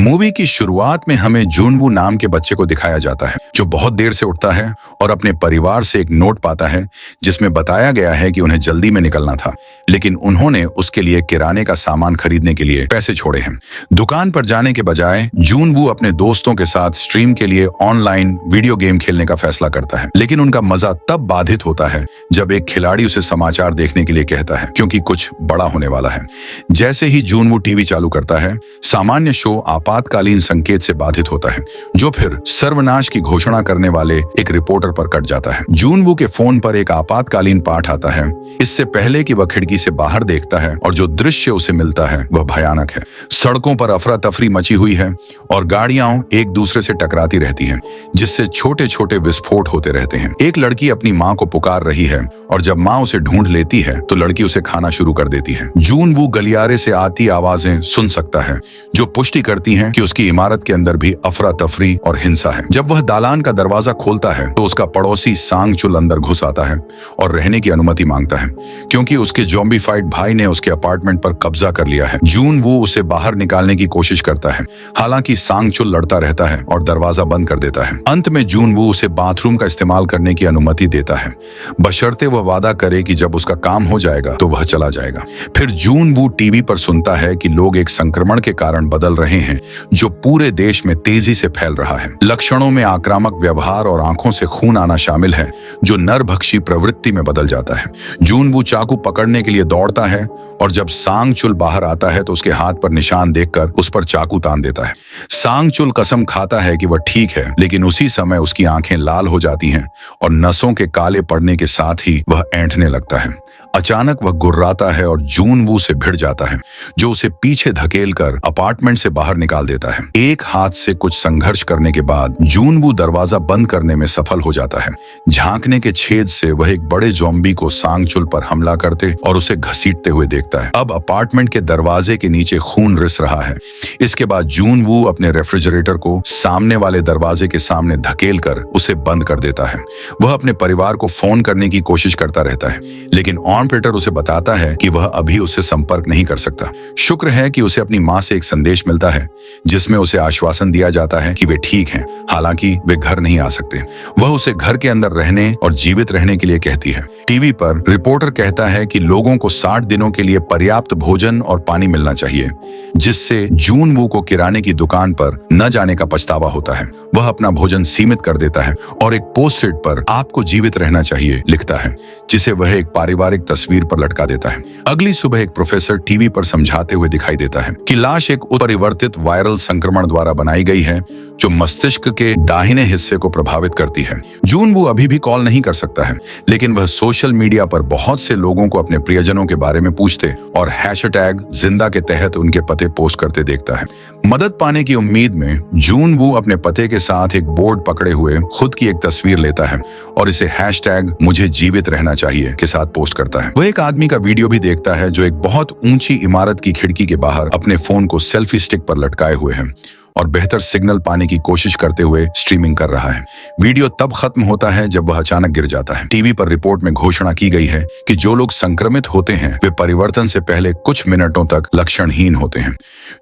Movie की शुरुआत में हमें जूनवू नाम के बच्चे को दिखाया जाता है जो बहुत देर से उठता है और अपने परिवार से एक नोट पाता है जिसमें बताया गया है कि उन्हें जल्दी में निकलना था, लेकिन उन्होंने उसके लिए किराने का सामान खरीदने के लिए पैसे छोड़े हैं। दुकान पर जाने के बजाय जूनवू अपने दोस्तों के साथ स्ट्रीम के लिए ऑनलाइन वीडियो गेम खेलने का फैसला करता है, लेकिन उनका मजा तब बाधित होता है जब एक खिलाड़ी उसे समाचार देखने के लिए कहता है क्योंकि कुछ बड़ा होने वाला है। जैसे ही जूनवू टीवी चालू करता है, सामान्य शो आपातकालीन संकेत से बाधित होता है जो फिर सर्वनाश की घोषणा करने वाले एक रिपोर्टर पर कट जाता है। जूनवू के फोन पर एक आपातकालीन पाठ आता है। इससे पहले कि वह खिड़की से बाहर देखता है और जो दृश्य उसे मिलता है वह भयानक है। सड़कों पर अफरा तफरी मची हुई है और गाड़ियां एक दूसरे से टकराती रहती हैं, जिससे छोटे छोटे विस्फोट होते रहते हैं। एक लड़की अपनी माँ को पुकार रही है और जब माँ उसे ढूंढ लेती है तो लड़की उसे खाना शुरू कर देती है। जूनवू गलियारे से आती आवाजें सुन सकता है जो पुष्टि करती हैं कि उसकी इमारत के अंदर भी अफरा तफरी और हिंसा है। जब वह दालान का दरवाजा खोलता है तो उसका पड़ोसी सांगचुल अंदर घुस आता है और रहने की अनुमति मांगता है क्योंकि उसके ज़ॉम्बीफाइड भाई ने उसके अपार्टमेंट पर कब्जा कर लिया है। जूनवू उसे बाहर निकालने की कोशिश करता है, हालांकि सांगचुल लड़ता रहता है और दरवाजा बंद कर देता है। अंत में जूनवू उसे बाथरूम का इस्तेमाल करने की अनुमति देता है, बशर्ते वह वादा करे कि जब उसका काम हो जाएगा तो वह चला जाएगा। फिर जूनवू टीवी पर सुनता है कि लोग एक संक्रमण के कारण बदल रहे हैं जो पूरे देश में तेजी से फैल रहा है। लक्षणों में आक्रामक व्यवहार और आंखों से खून आना शामिल है जो नरभक्षी प्रवृत्ति में बदल जाता है। जूनवू चाकू पकड़ने के लिए दौड़ता है और जब सांगचुल बाहर आता है तो उसके हाथ पर निशान देखकर उस पर चाकू तान देता है। सांगचुल कसम खाता है कि वह ठीक है, लेकिन उसी समय उसकी आंखें लाल हो जाती हैं और नसों के काले पड़ने के साथ ही वह ऐंठने लगता है। अचानक वह गुर्राता है और जूनवू से भिड़ जाता है जो उसे पीछे धकेलकर अपार्टमेंट से बाहर निकाल देता है। एक हाथ से कुछ संघर्ष करने के बाद जूनवू दरवाजा बंद करने में सफल हो जाता है। झांकने के छेद से वह एक बड़े ज़ॉम्बी को सांगचुल पर हमला करते और उसे घसीटते हुए देखता है। अब अपार्टमेंट के दरवाजे के नीचे खून रिस रहा है। इसके बाद जूनवू अपने रेफ्रिजरेटर को सामने वाले दरवाजे के सामने धकेल कर उसे बंद कर देता है। वह अपने परिवार को फोन करने की कोशिश करता रहता है, लेकिन ऑपरेटर उसे बताता है कि वह अभी उससे संपर्क नहीं कर सकता। शुक्र है कि उसे अपनी मां से एक संदेश मिलता है जिसमें उसे आश्वासन दिया जाता है कि वे ठीक हैं, हालांकि वे घर नहीं आ सकते। वह उसे घर के अंदर रहने और जीवित रहने के लिए कहती है। टीवी पर रिपोर्टर कहता है कि लोगों को 60 दिनों के लिए पर्याप्त भोजन और पानी मिलना चाहिए, जिससे जूनवू को किराने की दुकान पर न जाने का पछतावा होता है। वह अपना भोजन सीमित कर देता है और एक पोस्ट-इट पर आपको जीवित रहना चाहिए लिखता है, जिसे वह एक पारिवारिक तस्वीर पर लटका देता है। अगली सुबह एक प्रोफेसर टीवी पर समझाते हुए दिखाई देता है कि लाश एक उत्परिवर्तित वायरल संक्रमण द्वारा बनाई गई है जो मस्तिष्क के दाहिने हिस्से को प्रभावित करती है। जूनवू अभी भी कॉल नहीं कर सकता है, लेकिन वह सोशल मीडिया पर बहुत से लोगों को अपने प्रियजनों के बारे में पूछते और हैशटैग जिंदा के तहत उनके पते पोस्ट करते देखता है। मदद पाने की उम्मीद में जूनवू अपने पते के साथ एक बोर्ड पकड़े हुए खुद की एक तस्वीर लेता है और इसे हैशटैग मुझे जीवित रहना चाहिए के साथ पोस्ट करता है। वह एक आदमी का वीडियो भी देखता है जो एक बहुत ऊंची इमारत की खिड़की के बाहर अपने फोन को सेल्फी स्टिक पर लटकाए हुए है और बेहतर सिग्नल पाने की कोशिश करते हुए स्ट्रीमिंग कर रहा है। वीडियो तब खत्म होता है जब वह अचानक गिर जाता है। टीवी पर रिपोर्ट में घोषणा की गई है कि जो लोग संक्रमित होते हैं वे परिवर्तन से पहले कुछ मिनटों तक लक्षणहीन होते हैं।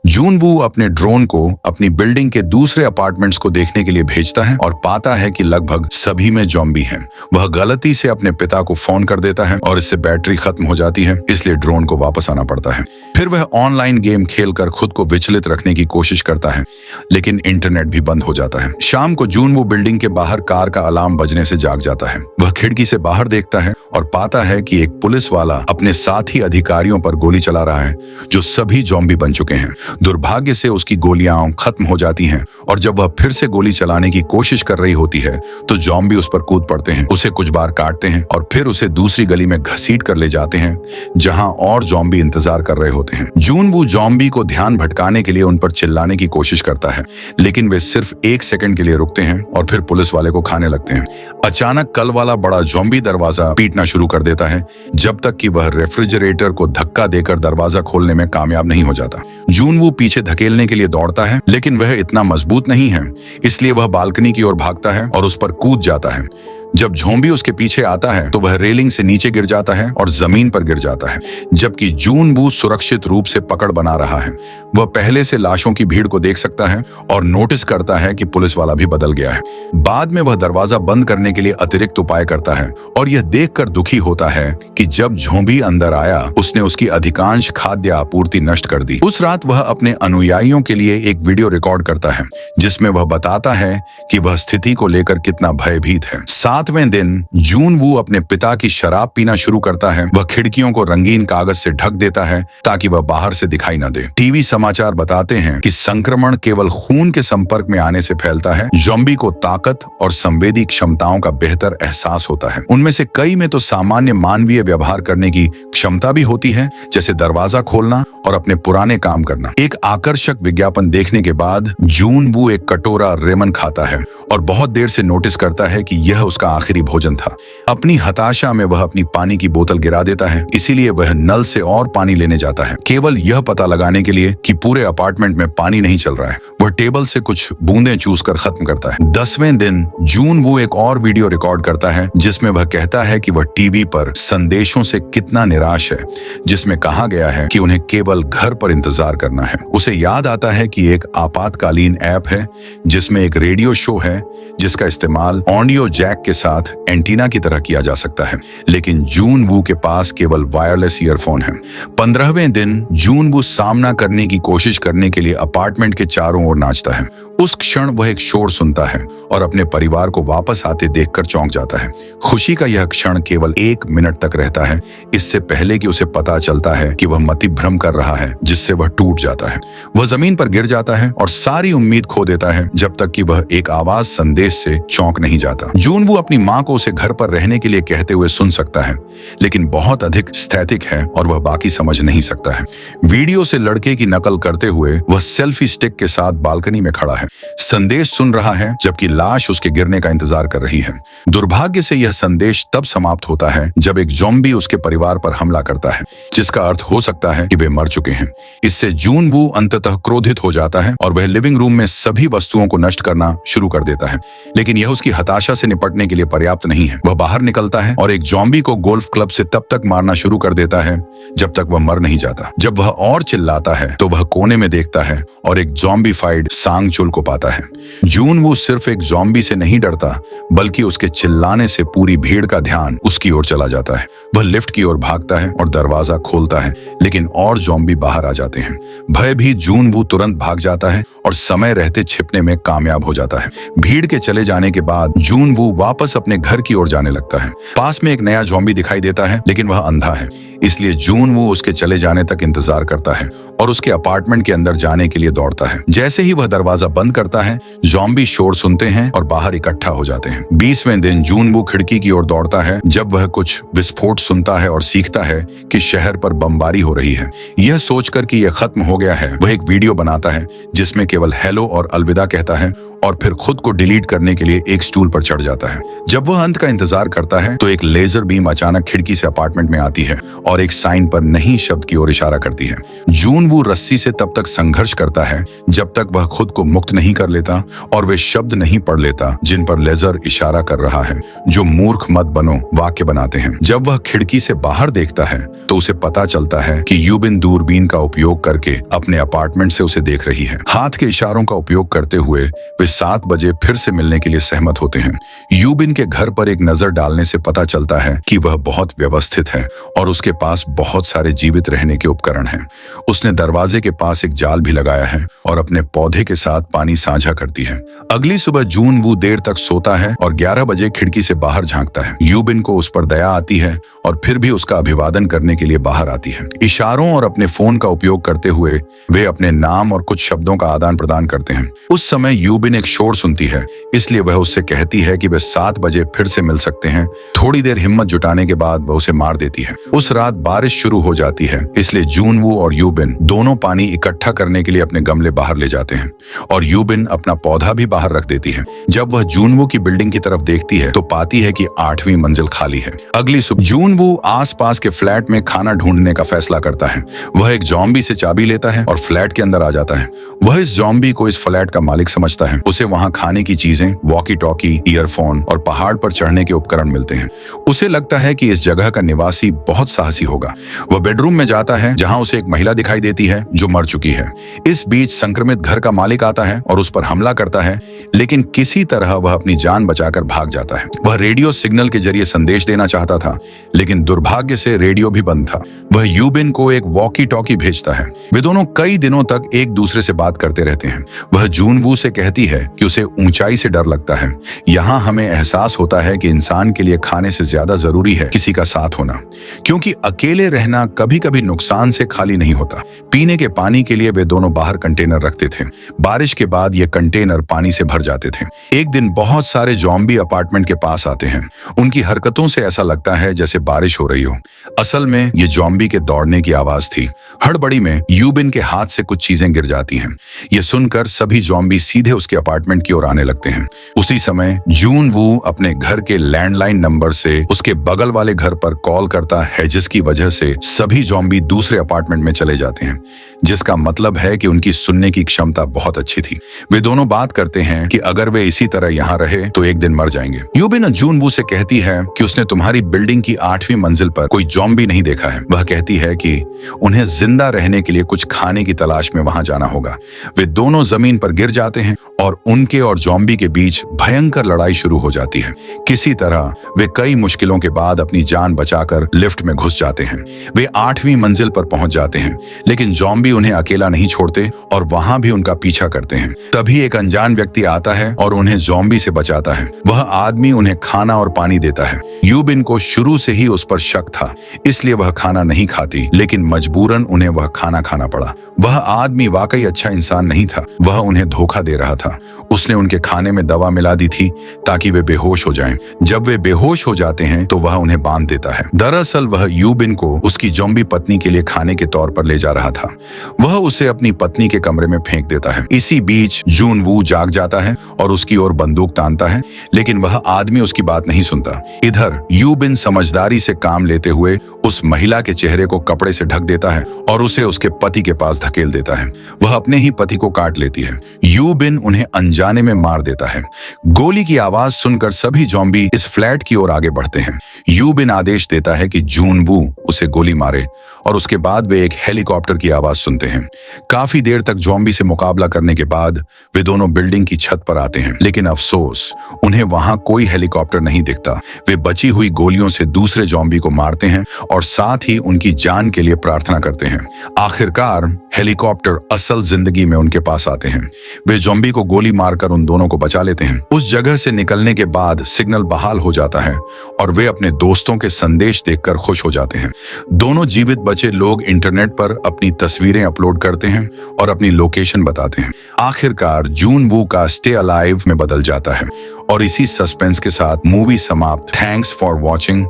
जूनवू अपने ड्रोन को अपनी बिल्डिंग के दूसरे अपार्टमेंट्स को देखने के लिए भेजता है और पाता है कि लगभग सभी में ज़ॉम्बी हैं। वह गलती से अपने पिता को फोन कर देता है और इससे बैटरी खत्म हो जाती है, इसलिए ड्रोन को वापस आना पड़ता है। फिर वह ऑनलाइन गेम खेलकर खुद को विचलित रखने की कोशिश करता है, लेकिन इंटरनेट भी बंद हो जाता है। शाम को जूनवू बिल्डिंग के बाहर कार का अलार्म बजने से जाग जाता है। वह खिड़की से बाहर देखता है और पाता है कि एक पुलिस वाला अपने साथी अधिकारियों पर गोली चला रहा है जो सभी ज़ॉम्बी बन चुके हैं। दुर्भाग्य से उसकी गोलियां खत्म हो जाती हैं और जब वह फिर से गोली चलाने की कोशिश कर रही होती है तो ज़ॉम्बी उस पर कूद पड़ते हैं, उसे कुछ बार काटते हैं और फिर उसे दूसरी गली में घसीट कर ले जाते हैं जहां और ज़ॉम्बी इंतजार कर रहे होते हैं। जूनवू ज़ॉम्बी को ध्यान भटकाने के लिए उन पर चिल्लाने की कोशिश करता है, लेकिन वे सिर्फ 1 सेकंड के लिए रुकते हैं और फिर पुलिस वाले को खाने लगते हैं। अचानक कल वाला बड़ा ज़ॉम्बी दरवाजा पीटना शुरू कर देता है जब तक कि वह रेफ्रिजरेटर को धक्का देकर दरवाजा खोलने में कामयाब नहीं हो जाता। जूनवू पीछे धकेलने के लिए दौड़ता है, लेकिन वह इतना मजबूत नहीं है, इसलिए वह बालकनी की ओर भागता है और उस पर कूद जाता है। जब ज़ॉम्बी उसके पीछे आता है तो वह रेलिंग से नीचे गिर जाता है और जमीन पर गिर जाता है, जबकि जून वू सुरक्षित रूप से पकड़ बना रहा है। वह पहले से लाशों की भीड़ को देख सकता है और नोटिस करता है कि पुलिस वाला भी बदल गया है। बाद में वह दरवाजा बंद करने के लिए अतिरिक्त उपाय करता है और यह देखकर दुखी होता है कि जब ज़ॉम्बी अंदर आया उसने उसकी अधिकांश खाद्य आपूर्ति नष्ट कर दी। उस रात वह अपने अनुयायियों के लिए एक वीडियो रिकॉर्ड करता है जिसमें वह बताता है कि वह स्थिति को लेकर कितना भयभीत है। 7वें दिन जून वू अपने पिता की शराब पीना शुरू करता है। वह खिड़कियों को रंगीन कागज से ढक देता है ताकि वह बाहर से दिखाई न दे। टीवी समाचार बताते हैं कि संक्रमण केवल खून के संपर्क में आने से फैलता है। ज़ॉम्बी को ताकत और संवेदी क्षमताओं का बेहतर एहसास होता है। उनमें से कई में तो सामान्य मानवीय व्यवहार करने की क्षमता भी होती है, जैसे दरवाजा खोलना और अपने पुराने काम करना। एक आकर्षक विज्ञापन देखने के बाद जून वू एक कटोरा रेमन खाता है और बहुत देर से नोटिस करता है कि यह उसका आखिरी भोजन था। अपनी हताशा में वह अपनी पानी की बोतल गिरा देता है, इसीलिए वह नल से और पानी लेने जाता है, केवल यह पता लगाने के लिए कि पूरे अपार्टमेंट में पानी नहीं चल रहा है। वह टेबल से कुछ बूंदें चूसकर खत्म करता है। 10वें दिन जून वो एक और वीडियो रिकॉर्ड करता है जिसमें वह कहता है कि वह टीवी पर संदेशों से कितना निराश है, जिसमें कहा गया है कि उन्हें केवल घर पर इंतजार करना है। उसे याद आता है कि एक आपातकालीन ऐप है जिसमें एक रेडियो शो है जिसका इस्तेमाल ऑडियो जैक के साथ एंटीना की तरह किया जा सकता है, लेकिन जून वू के पास केवल वायरलेस ईयरफोन है। 15वें दिन जून वू सामना करने की कोशिश करने के लिए अपार्टमेंट के चारों ओर नाचता है। उस क्षण वह एक शोर सुनता है और अपने परिवार को वापस आते देखकर चौंक जाता है। खुशी का यह क्षण केवल 1 मिनट तक रहता है, इससे पहले कि उसे पता चलता है कि वह मतिभ्रम कर रहा है, जिससे वह टूट जाता है। वह जमीन पर गिर जाता है और सारी उम्मीद खो देता है जब तक कि वह एक आवाज संदेश से चौंक नहीं जाता। जून वो अपनी माँ को उसे घर पर रहने के लिए कहते हुए सुन सकता है, लेकिन बहुत अधिक स्थैतिक है और वह बाकी समझ नहीं सकता है। वीडियो से लड़के की नकल करते हुए वह सेल्फी स्टिक के साथ बालकनी में खड़ा है, संदेश सुन रहा है जबकि लाश उसके गिरने का इंतजार कर रही है। दुर्भाग्य से यह संदेश तब समाप्त होता है जब एक ज़ॉम्बी उसके परिवार पर हमला करता है, जिसका अर्थ हो सकता है कि वे मर चुके हैं। इससे जून वू अंततः क्रोधित हो जाता है और वह लिविंग रूम में सभी वस्तुओं को नष्ट करना शुरू कर देता है, लेकिन यह उसकी हताशा से निपटने के लिए पर्याप्त नहीं है। वह बाहर निकलता है और एक ज़ॉम्बी को गोल्फ क्लब से तब तक मारना शुरू कर देता है जब तक वह मर नहीं जाता। जब वह और चिल्लाता है तो वह कोने में देखता है और एक ज़ॉम्बीफाइड सांगचुल को पाता है। जून वो सिर्फ एक ज़ॉम्बी से नहीं डरता, बल्कि उसके चिल्लाने से पूरी भीड़ का ध्यान उसकी ओर चला जाता है। वह लिफ्ट की ओर भागता है और दरवाजा खोलता है, लेकिन और ज़ॉम्बी बाहर आ जाते हैं। भयभीत जून वो तुरंत भाग जाता है और समय रहते छिपने में कामयाब हो जाता है। भीड़ के चले जाने के बाद जून वो वापस अपने घर की ओर जाने लगता है। पास में एक नया ज़ॉम्बी दिखाई देता है, लेकिन वह अंधा है, इसलिए जून वो उसके चले जाने तक इंतजार करता है और उसके अपार्टमेंट के अंदर जाने के लिए दौड़ता है। जैसे ही वह दरवाजा बंद करता है, ज़ॉम्बी शोर सुनते हैं और बाहर इकट्ठा हो जाते हैं। 20वें दिन जून वो खिड़की की ओर दौड़ता है जब वह कुछ विस्फोट सुनता है और सीखता है कि शहर पर बमबारी हो रही है। यह सोचकर कि यह खत्म हो गया है, वह एक वीडियो बनाता है जिसमें केवल हेलो और अलविदा कहता है और फिर खुद को डिलीट करने के लिए एक स्टूल पर चढ़ जाता है। जब वह अंत का इंतजार करता है तो एक लेजर बीम अचानक खिड़की से अपार्टमेंट में आती है और एक साइन पर नहीं शब्द की ओर इशारा करती है। जून वो रस्सी से तब तक संघर्ष करता है जब तक वह खुद को मुक्त नहीं कर लेता और वे शब्द नहीं पढ़ लेता जिन पर लेजर इशारा कर रहा है, जो मूर्ख मत बनो वाक्य बनाते हैं। जब वह खिड़की से बाहर देखता है तो उसे पता चलता है कि यूबिन दूरबीन का उपयोग करके अपने अपार्टमेंट से उसे देख रही है। हाथ के इशारों का उपयोग करते हुए वे 7 बजे फिर से मिलने के लिए सहमत होते हैं। यूबिन के घर पर एक नजर डालने से पता चलता है कि वह बहुत व्यवस्थित है और उसके पास बहुत सारे जीवित रहने के उपकरण हैं। उसने दरवाजे के पास एक जाल भी लगाया है और अपने पौधे के साथ पानी साझा करती है। अगली सुबह जून वो देर तक सोता है और 11 बजे खिड़की से बाहर झांकता है। यूबिन को उस पर दया आती है और फिर भी उसका अभिवादन करने के लिए बाहर आती है। इशारों और अपने फोन का उपयोग करते हुए वे अपने नाम और कुछ शब्दों का आदान प्रदान करते हैं। उस समय यूबिन एक शोर सुनती है, इसलिए वह उससे कहती है कि वे 7 बजे फिर से मिल सकते हैं। थोड़ी देर हिम्मत जुटाने के बाद वह उसे मार देती है। उस रात बारिश शुरू हो जाती है, इसलिए जून वो और यूबिन दोनों पानी इकट्ठा करने के लिए अपने गमले बाहर ले जाते हैं और यूबिन अपना पौधा भी बाहर रख देती है। जब वह जून वो की बिल्डिंग की तरफ देखती है तो पाती है कि 8वीं मंजिल खाली है। अगली सुबह जून जून वू आसपास के फ्लैट में खाना ढूंढने का फैसला करता है। वह एक जॉम्बी से चाबी लेता है और फ्लैट के अंदर आ जाता है। वह इस जॉम्बी को इस फ्लैट का मालिक समझता है। उसे वहां खाने की चीजें, वॉकी टॉकी, ईयरफोन और पहाड़ पर चढ़ने के उपकरण मिलते हैं। उसे लगता है कि इस जगह का निवासी बहुत साहसी होगा। वह बेडरूम में जाता है जहां उसे एक महिला दिखाई देती है जो मर चुकी है। इस बीच संक्रमित घर का मालिक आता है और उस पर हमला करता है, लेकिन किसी तरह वह अपनी जान बचाकर भाग जाता है। वह रेडियो सिग्नल के जरिए संदेश देना चाहता था, लेकिन दुर्भाग्य से रेडियो भी बंद था। वह यूबिन को एक वॉकी टॉकी भेजता है। वे दोनों कई दिनों तक एक दूसरे से बात करते रहते हैं। वह जून वू से कहती है कि उसे ऊंचाई से डर लगता है। यहाँ हमें एहसास होता है कि इंसान के लिए खाने से ज्यादा जरूरी है किसी का साथ होना, क्योंकि अकेले रहना कभी कभी नुकसान से खाली नहीं होता। पीने के पानी के लिए वे दोनों बाहर कंटेनर रखते थे। बारिश के बाद ये कंटेनर पानी से भर जाते थे। एक दिन बहुत सारे जॉम्बी अपार्टमेंट के पास आते हैं। उनकी हरकतों से ऐसा लगता है जैसे बारिश हो रही हो। असल में ये जॉम्बी के दौड़ने की आवाज थी। हड़बड़ी में यूबिन के हाथ से कुछ चीजें गिर जाती हैं। ये सुनकर सभी जॉम्बी सीधे उसके अपार्टमेंट की ओर आने लगते हैं। उसी समय जून वू अपने घर के लैंडलाइन नंबर से उसके बगल वाले घर पर कॉल करता है, जिसकी वजह से सभी जॉम्बी दूसरे अपार्टमेंट में चले जाते हैं, जिसका मतलब है कि उनकी सुनने की क्षमता बहुत अच्छी थी। वे दोनों बात करते हैं कि अगर वे इसी तरह यहाँ रहे तो एक दिन मर जाएंगे। यूबिन जून वू से कहती है कि उसने तुम्हारी बिल्डिंग की 8वीं मंजिल पर कोई जॉम्बी नहीं देखा है। वह कहती है कि उन्हें जिंदा रहने के लिए कुछ खाने की तलाश में वहां जाना होगा। वे दोनों जमीन पर गिर जाते हैं और उनके और जॉम्बी के बीच भयंकर लड़ाई शुरू हो जाती है। किसी तरह वे कई मुश्किलों के बाद अपनी जान बचाकर लिफ्ट में घुस जाते हैं। वे 8वीं मंजिल पर पहुंच जाते हैं, लेकिन जॉम्बी उन्हें अकेला नहीं छोड़ते और वहां भी उनका पीछा करते हैं। तभी एक अनजान व्यक्ति आता है और उन्हें जॉम्बी से बचाता है। वह आदमी उन्हें खाना और पानी देता है। यूबिन को शुरू से ही उस पर शक था, इसलिए वह खाना नहीं खाती, लेकिन मजबूरन उन्हें वह खाना खाना पड़ा। वह आदमी वाकई अच्छा इंसान नहीं था। वह उन्हें धोखा दे रहा था। उसने उनके खाने में दवा मिला दी थी ताकि वे बेहोश हो जाएं। जब वे बेहोश हो जाते हैं तो वह उन्हें बांध देता है। दरअसल वह यूबिन को उसकी जॉम्बी पत्नी के लिए खाने के तौर पर ले जा रहा था। वह उसे अपनी पत्नी के कमरे में फेंक देता है। इसी बीच जून वू जाग जाता है और उसकी ओर बंदूक तानता है, लेकिन वह आदमी उसकी बात नहीं सुनता। इधर यूबिन समझदारी से काम लेते हुए उस महिला के चेहरे को कपड़े से ढक देता है और उसे उसके पति के पास धकेल देता है। वह अपने ही पति को काट लेती है। यूबिन उन्हें अनजाने में मार देता है। गोली की आवाज सुनकर सभी जॉम्बी इस फ्लैट की ओर आगे बढ़ते हैं। यूबिन आदेश देता है कि जून वू उसे गोली मारे और उसके बाद वे एक हेलीकॉप्टर की आवाज सुनते हैं। काफी देर तक जॉम्बी से मुकाबला करने के बाद वे दोनों बिल्डिंग की छत पर आते हैं, लेकिन अफसोस उन्हें वहां कोई हेलीकॉप्टर नहीं दिखता। वे बची हुई गोलियों से दूसरे जॉम्बी को मारते हैं और साथ ही उनकी जान के लिए प्रार्थना करते हैं। आखिरकार हेलीकॉप्टर असल जिंदगी में उनके पास आते हैं। वे जॉम्बी को गोली मारकर उन दोनों को बचा लेते हैं। उस जगह से निकलने के बाद सिग्नल बहाल हो जाता है और वे अपने दोस्तों के संदेश देखकर खुश हो जाते हैं। दोनों जीवित बचे लोग इंटरनेट पर अपनी तस्वीरें अपलोड करते हैं और अपनी लोकेशन बताते हैं। आखिरकार जून वू का स्टे अलाइव में बदल जाता है और इसी सस्पेंस के साथ मूवी समाप्त। Thanks for watching.